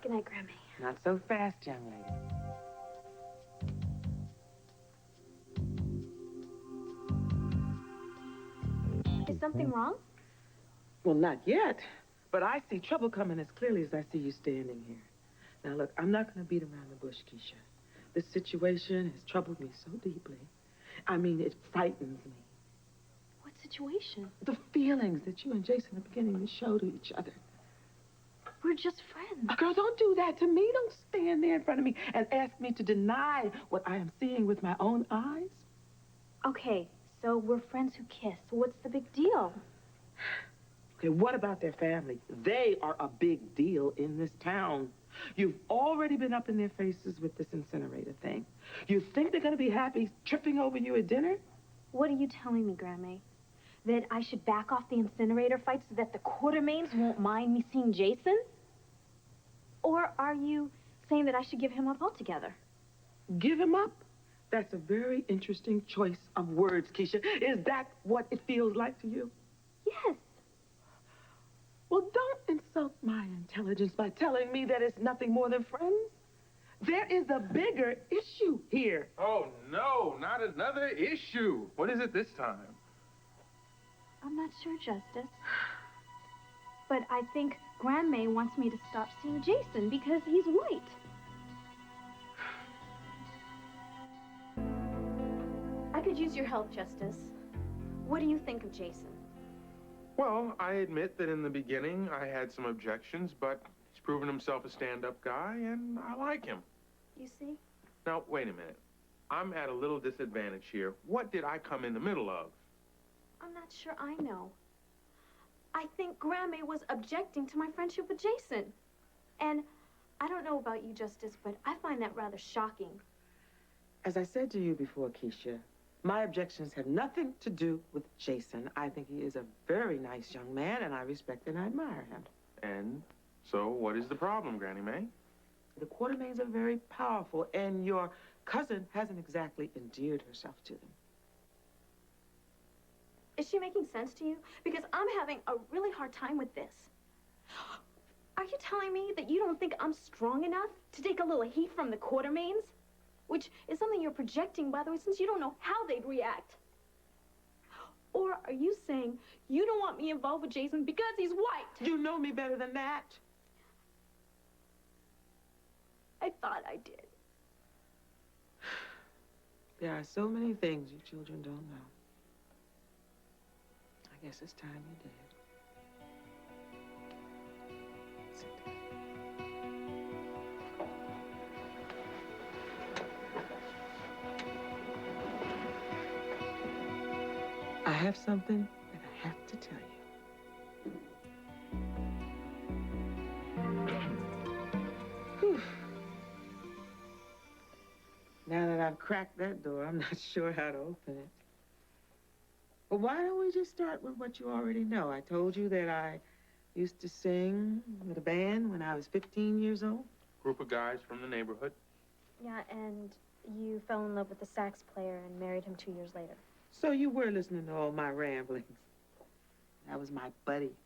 Good night, Grammy. Not so fast, young lady. Is something wrong? Well, not yet. But I see trouble coming as clearly as I see you standing here. Now, look, I'm not going to beat around the bush, Keisha. This situation has troubled me so deeply. I mean, it frightens me. What situation? The feelings that you and Jason are beginning to show to each other. We're just friends. Girl, don't do that to me. Don't stand there in front of me and ask me to deny what I am seeing with my own eyes. Okay, so we're friends who kiss. What's the big deal? Okay, what about their family? They are a big deal in this town. You've already been up in their faces with this incinerator thing. You think they're going to be happy tripping over you at dinner? What are you telling me, Grammy? That I should back off the incinerator fight so that the Quartermaines won't mind me seeing Jason? Or are you saying that I should give him up altogether? Give him up? That's a very interesting choice of words, Keisha. Is that what it feels like to you? Yes. Well, don't insult my intelligence by telling me that it's nothing more than friends. There is a bigger issue here. Oh, no, not another issue. What is it this time? I'm not sure, Justice. But I think Grandma wants me to stop seeing Jason because he's white. I could use your help, Justice. What do you think of Jason? Well, I admit that in the beginning I had some objections, but he's proven himself a stand-up guy, and I like him. You see? Now, wait a minute. I'm at a little disadvantage here. What did I come in the middle of? I'm not sure I know. I think Grandma was objecting to my friendship with Jason. And I don't know about you, Justice, but I find that rather shocking. As I said to you before, Keisha, my objections have nothing to do with Jason. I think he is a very nice young man, and I respect and I admire him. And so what is the problem, Granny Mae? The Quartermaines are very powerful, and your cousin hasn't exactly endeared herself to them. Is she making sense to you? Because I'm having a really hard time with this. Are you telling me that you don't think I'm strong enough to take a little heat from the Quartermaines? Which is something you're projecting, by the way, since you don't know how they'd react. Or are you saying you don't want me involved with Jason because he's white? You know me better than that. I thought I did. There are so many things you children don't know. I guess it's time you did. Sit down. I have something that I have to tell you. Whew. Now that I've cracked that door, I'm not sure how to open it. But why don't we just start with what you already know? I told you that I used to sing with a band when I was 15 years old. Group of guys from the neighborhood. Yeah, and you fell in love with the sax player and married him 2 years later. So you were listening to all my ramblings. That was my buddy.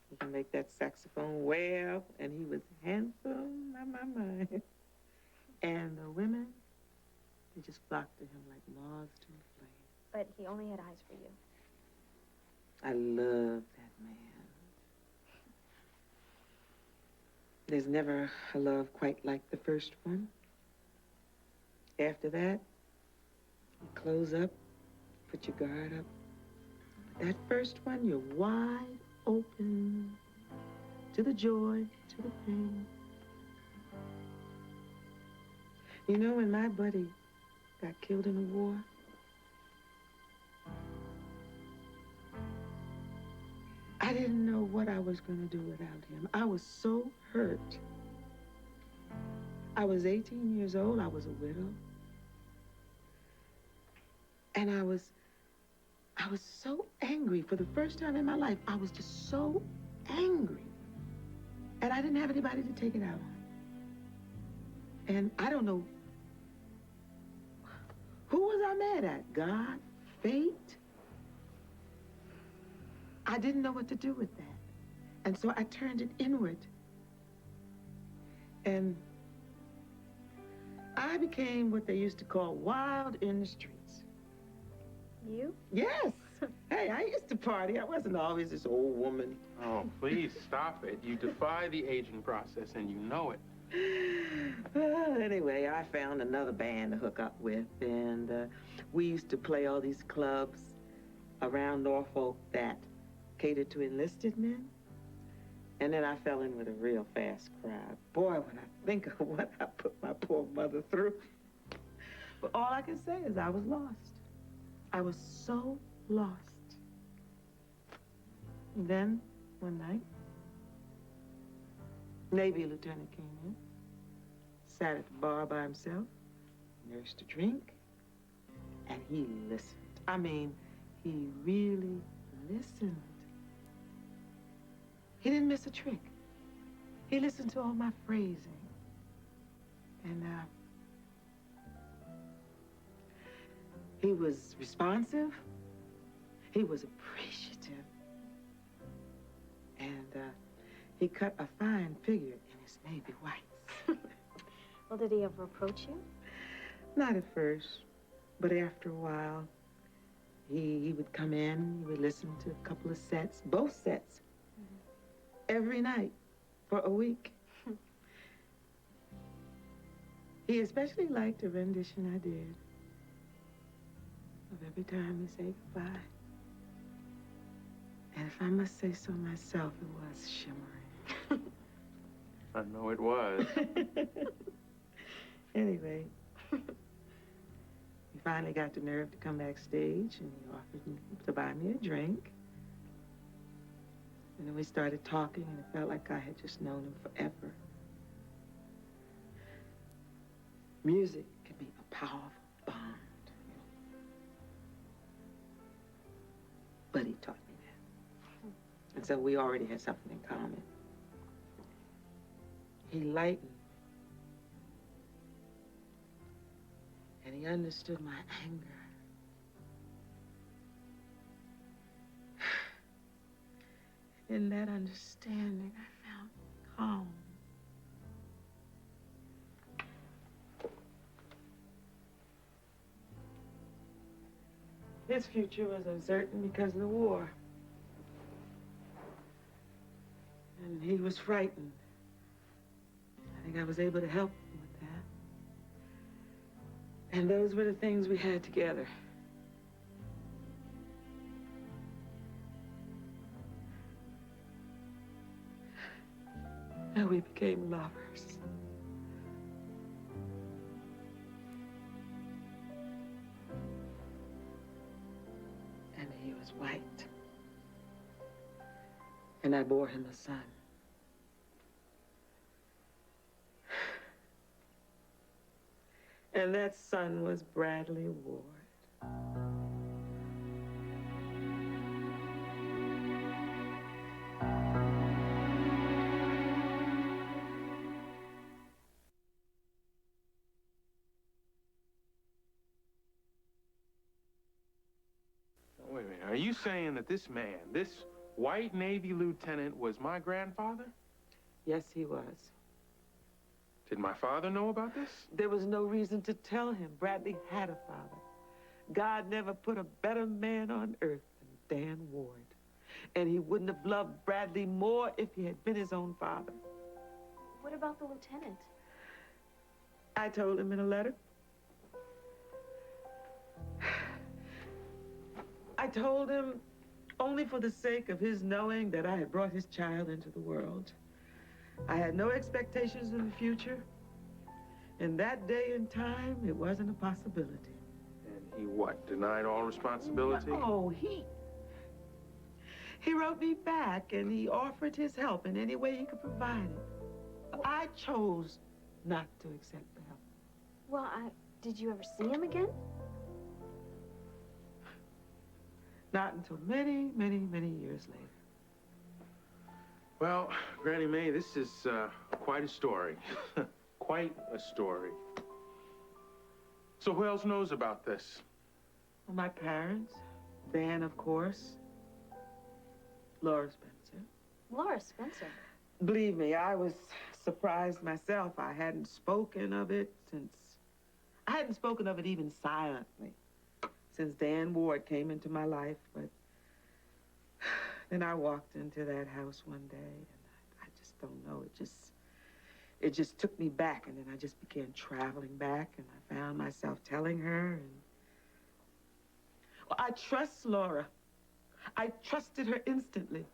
He can make that saxophone well, and he was handsome, my. And the women, they just flocked to him like moths to a flame. But he only had eyes for you. I love that man. There's never a love quite like the first one. After that, you close up, put your guard up. That first one, you're wide open to the joy, to the pain. You know, when my buddy got killed in a war, I didn't know what I was going to do without him. I was so hurt. I was 18 years old. I was a widow. And I was so angry. For the first time in my life, I was just so angry. And I didn't have anybody to take it out on. And I don't know, who was I mad at? God? Fate? I didn't know what to do with that. And so I turned it inward. And I became what they used to call wild in the streets. You? Yes. Hey, I used to party. I wasn't always this old woman. Oh, please stop it. You defy the aging process, and you know it. Well, anyway, I found another band to hook up with, and we used to play all these clubs around Norfolk that catered to enlisted men. And then I fell in with a real fast crowd. Boy, when I think of what I put my poor mother through. But all I can say is I was lost. I was so lost. And then, one night, Navy lieutenant came in, sat at the bar by himself, nursed a drink, and he listened. I mean, he really listened. He didn't miss a trick. He listened to all my phrasing. And, he was responsive. He was appreciative. And, he cut a fine figure in his navy whites. Well, did he ever approach you? Not at first, but after a while, he would come in, he would listen to a couple of sets, both sets, every night for a week. He especially liked a rendition I did of Every Time We Say Goodbye. And if I must say so myself, it was shimmering. I know it was. Anyway, he finally got the nerve to come backstage, and he offered to buy me a drink. And then we started talking, and it felt like I had just known him forever. Music can be a powerful bond, you know. But he taught me that. And so we already had something in common. He lightened. And he understood my anger. In that understanding, I found calm. His future was uncertain because of the war. And he was frightened. I think I was able to help him with that. And those were the things we had together. And we became lovers. And he was white. And I bore him a son. And that son was Bradley Ward. Wait a minute. Are you saying that this man, this white Navy lieutenant, was my grandfather? Yes, he was. Did my father know about this? There was no reason to tell him. Bradley had a father. God never put a better man on earth than Dan Ward. And he wouldn't have loved Bradley more if he had been his own father. What about the lieutenant? I told him in a letter. I told him only for the sake of his knowing that I had brought his child into the world. I had no expectations in the future. In that day and time, it wasn't a possibility. And he what, denied all responsibility? No, he wrote me back, and he offered his help in any way he could provide it. I chose not to accept the help. Well, did you ever see him again? Not until many, many, many years later. Well, Granny Mae, this is quite a story. Quite a story. So who else knows about this? Well, my parents, Dan, of course, Laura Spencer. Laura Spencer. Believe me, I was surprised myself. I hadn't spoken of it even silently since Dan Ward came into my life. But then I walked into that house one day, and I just don't know. It just took me back, and then I just began traveling back, and I found myself telling her. And well, I trust Laura. I trusted her instantly.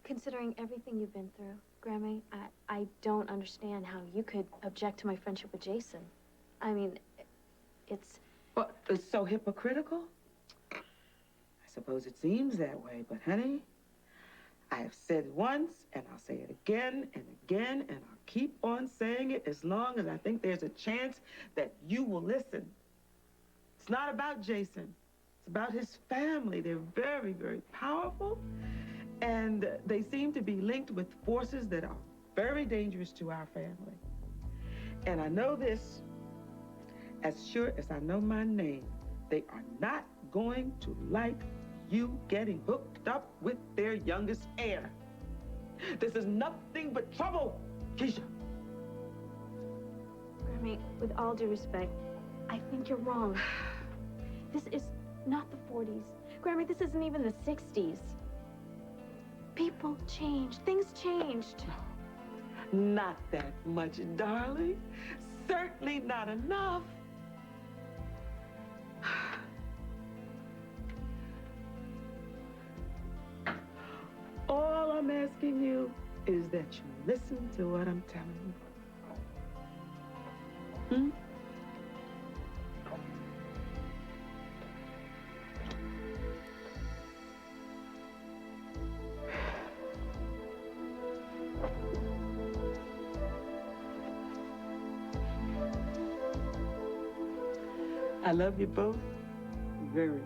Considering everything you've been through, Grammy, I don't understand how you could object to my friendship with Jason. I mean, it's... Well, it's so hypocritical. I suppose it seems that way, but honey, I have said it once, and I'll say it again and again, and I'll keep on saying it as long as I think there's a chance that you will listen. It's not about Jason. It's about his family. They're very, very powerful, and they seem to be linked with forces that are very dangerous to our family. And I know this, as sure as I know my name, they are not going to like you getting hooked up with their youngest heir. This is nothing but trouble, Keisha. Grammy, with all due respect, I think you're wrong. This is not the 40s. Grammy, this isn't even the 60s. People changed. Things changed. Not that much, darling. Certainly not enough. All I'm asking you is that you listen to what I'm telling you. Hmm? I love you both very much.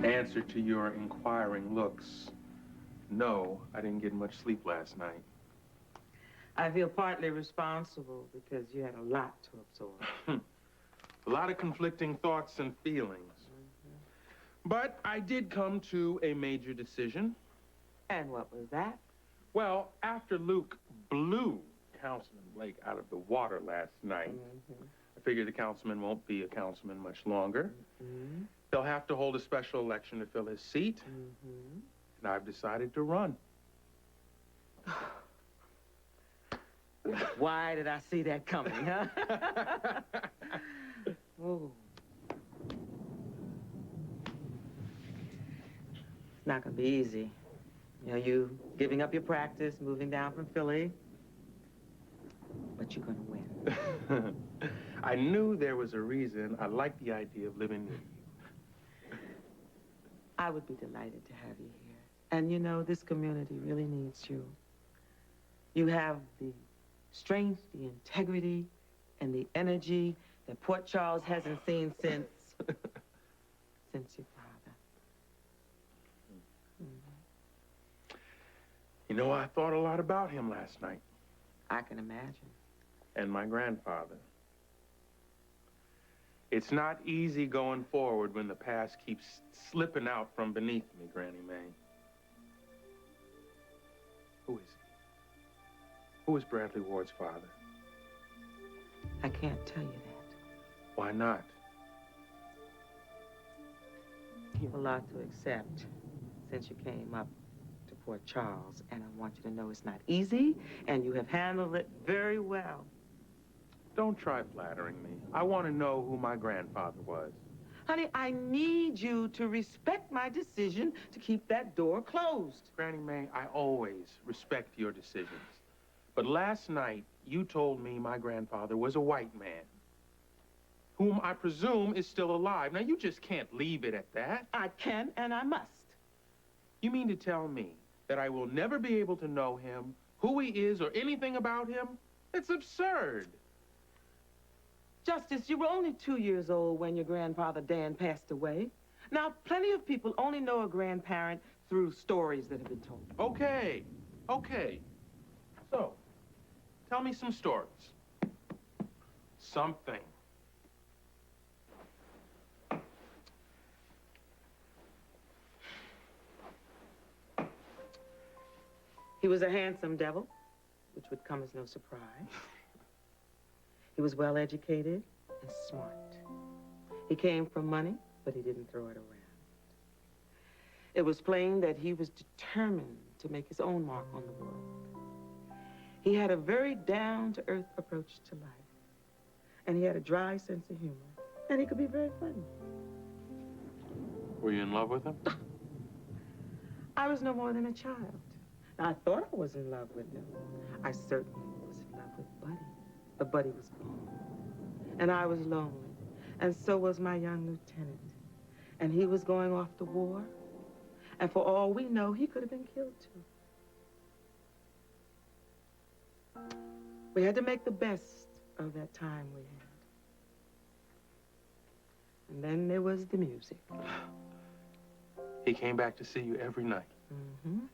Answer to your inquiring looks, no, I didn't get much sleep last night. I feel partly responsible because you had a lot to absorb. A lot of conflicting thoughts and feelings. But I did come to a major decision. And what was that? Well, after Luke blew Councilman Blake out of the water last night, I figure the councilman won't be a councilman much longer. They'll have to hold a special election to fill his seat. And I've decided to run. Why did I see that coming, huh? Oh. It's not gonna be easy. You know, you giving up your practice, moving down from Philly. But you're gonna win. I knew there was a reason I liked the idea of living near you. I would be delighted to have you here. And you know, this community really needs you. You have the strength, the integrity, and the energy that Port Charles hasn't seen since your father. You know, I thought a lot about him last night. I can imagine. And my grandfather. It's not easy going forward when the past keeps slipping out from beneath me, Granny Mae. Who is he? Who is Bradley Ward's father? I can't tell you that. Why not? You have a lot to accept since you came up to Port Charles, and I want you to know it's not easy, and you have handled it very well. Don't try flattering me. I want to know who my grandfather was. Honey, I need you to respect my decision to keep that door closed. Granny Mae, I always respect your decisions. But last night, you told me my grandfather was a white man, whom I presume is still alive. Now, you just can't leave it at that. I can and I must. You mean to tell me that I will never be able to know him, who he is, or anything about him? It's absurd. Justice, you were only 2 years old when your grandfather Dan passed away. Now, plenty of people only know a grandparent through stories that have been told. Okay, okay. So, tell me some stories. Something. He was a handsome devil, which would come as no surprise. He was well educated and smart. He came from money, but he didn't throw it around. It was plain that he was determined to make his own mark on the world. He had a very down-to-earth approach to life. And he had a dry sense of humor. And he could be very funny. Were you in love with him? I was no more than a child. Now, I thought I was in love with him. I certainly was in love with Buddy. But Buddy was gone. And I was lonely. And so was my young lieutenant. And he was going off to war. And for all we know, he could have been killed, too. We had to make the best of that time we had. And then there was the music. He came back to see you every night. Mm-hmm.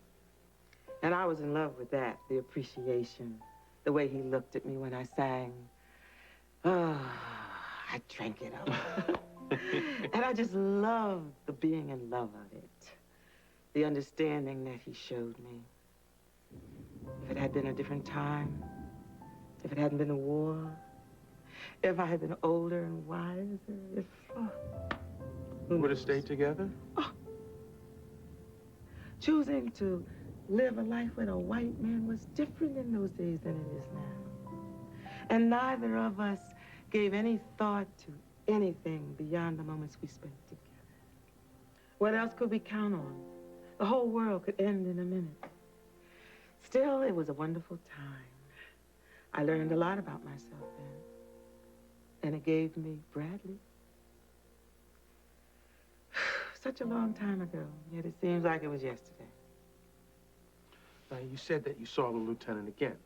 And I was in love with that, the appreciation, the way he looked at me when I sang. I drank it up. And I just loved the being in love of it. The understanding that he showed me. If it had been a different time, if it hadn't been the war, if I had been older and wiser, if... We would have stayed together? Oh. Choosing to live a life with a white man was different in those days than it is now. And neither of us gave any thought to anything beyond the moments we spent together. What else could we count on? The whole world could end in a minute. Still, it was a wonderful time. I learned a lot about myself then. And it gave me Bradley. Such a long time ago, yet it seems like it was yesterday. Now, you said that you saw the lieutenant again.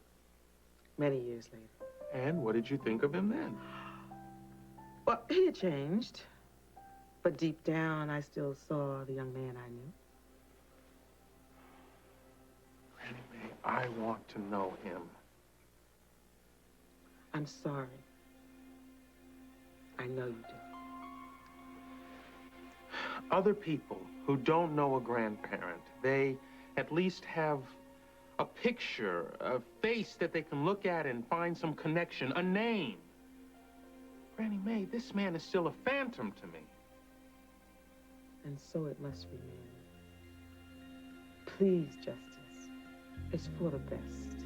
Many years later. And what did you think of him then? Well, he had changed. But deep down, I still saw the young man I knew. Granny Mae, I want to know him. I'm sorry. I know you do. Other people who don't know a grandparent, they at least have a picture, a face that they can look at and find some connection, a name. Granny Mae, this man is still a phantom to me. And so it must remain. Please, Justice, it's for the best.